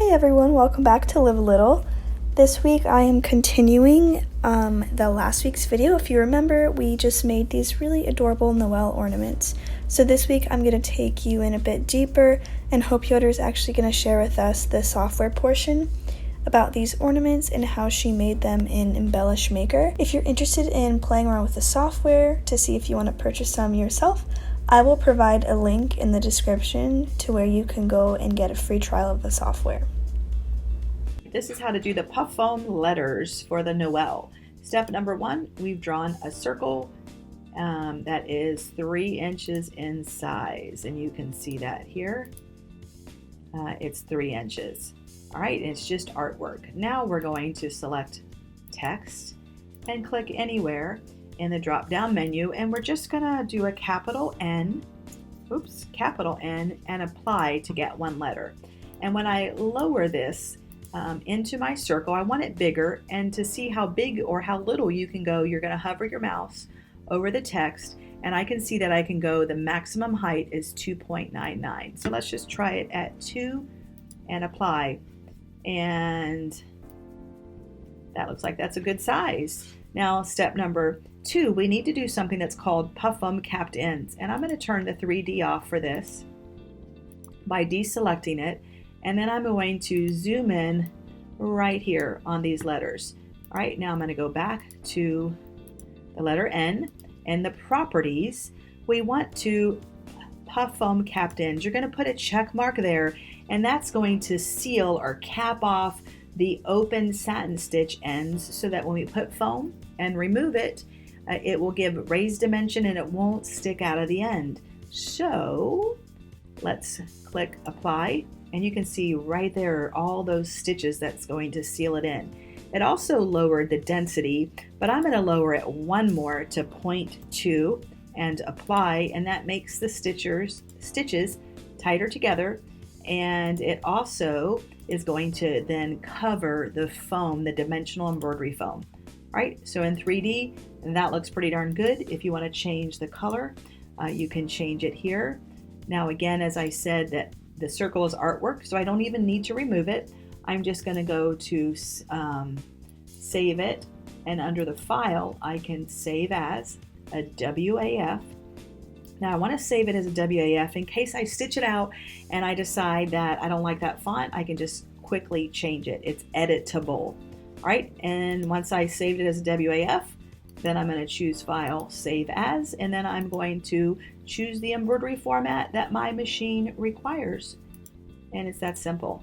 Hey everyone, welcome back to Live a Little. This week I am continuing the last week's video. If you remember, we just made these really adorable Noel ornaments. So this week I'm going to take you in a bit deeper, and Hope Yoder is actually going to share with us the software portion about these ornaments and how she made them in Embellish Maker. If you're interested in playing around with the software to see if you want to purchase some yourself, I will provide a link in the description to where you can go and get a free trial of the software. This is how to do the puff foam letters for the Noel. Step number 1, we've drawn a circle that is 3 inches in size, and you can see that here. It's 3 inches. All right, it's just artwork. Now we're going to select text and click anywhere in the drop-down menu, and we're just gonna do a capital N, and apply to get one letter. And when I lower this into my circle, I want it bigger, and to see how big or how little you can go, you're gonna hover your mouse over the text, and I can see that I can go, the maximum height is 2.99. So let's just try it at 2 and apply. And that looks like that's a good size. Now, step number 2, we need to do something that's called puff foam capped ends. And I'm going to turn the 3D off for this by deselecting it. And then I'm going to zoom in right here on these letters. All right, now I'm going to go back to the letter N and the properties. We want to puff foam capped ends. You're going to put a check mark there, and that's going to seal or cap off the open satin stitch ends so that when we put foam and remove it, it will give raised dimension and it won't stick out of the end. So let's click apply, and you can see right there all those stitches that's going to seal it in. It also lowered the density, but I'm going to lower it one more to 0.2 and apply, and that makes the stitches tighter together, and it also is going to then cover the foam, the dimensional embroidery foam. All right, so in 3D, that looks pretty darn good. If you want to change the color, you can change it here. Now again, as I said, that the circle is artwork, so I don't even need to remove it. I'm just going to go to save it, and under the file, I can save as a WAF. Now I want to save it as a WAF in case I stitch it out and I decide that I don't like that font. I can just quickly change it. It's editable. All right, and once I saved it as a WAF, then I'm going to choose File, Save As, and then I'm going to choose the embroidery format that my machine requires. And it's that simple.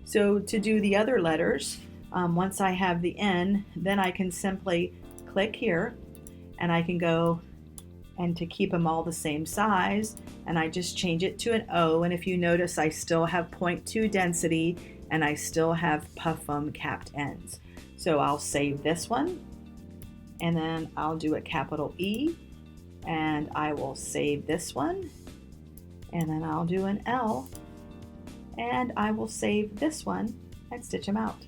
So to do the other letters, once I have the N, then I can simply click here, and I can go, and to keep them all the same size, and I just change it to an O, and if you notice, I still have 0.2 density, and I still have puff foam capped ends. So I'll save this one, and then I'll do a capital E, and I will save this one, and then I'll do an L, and I will save this one and stitch them out.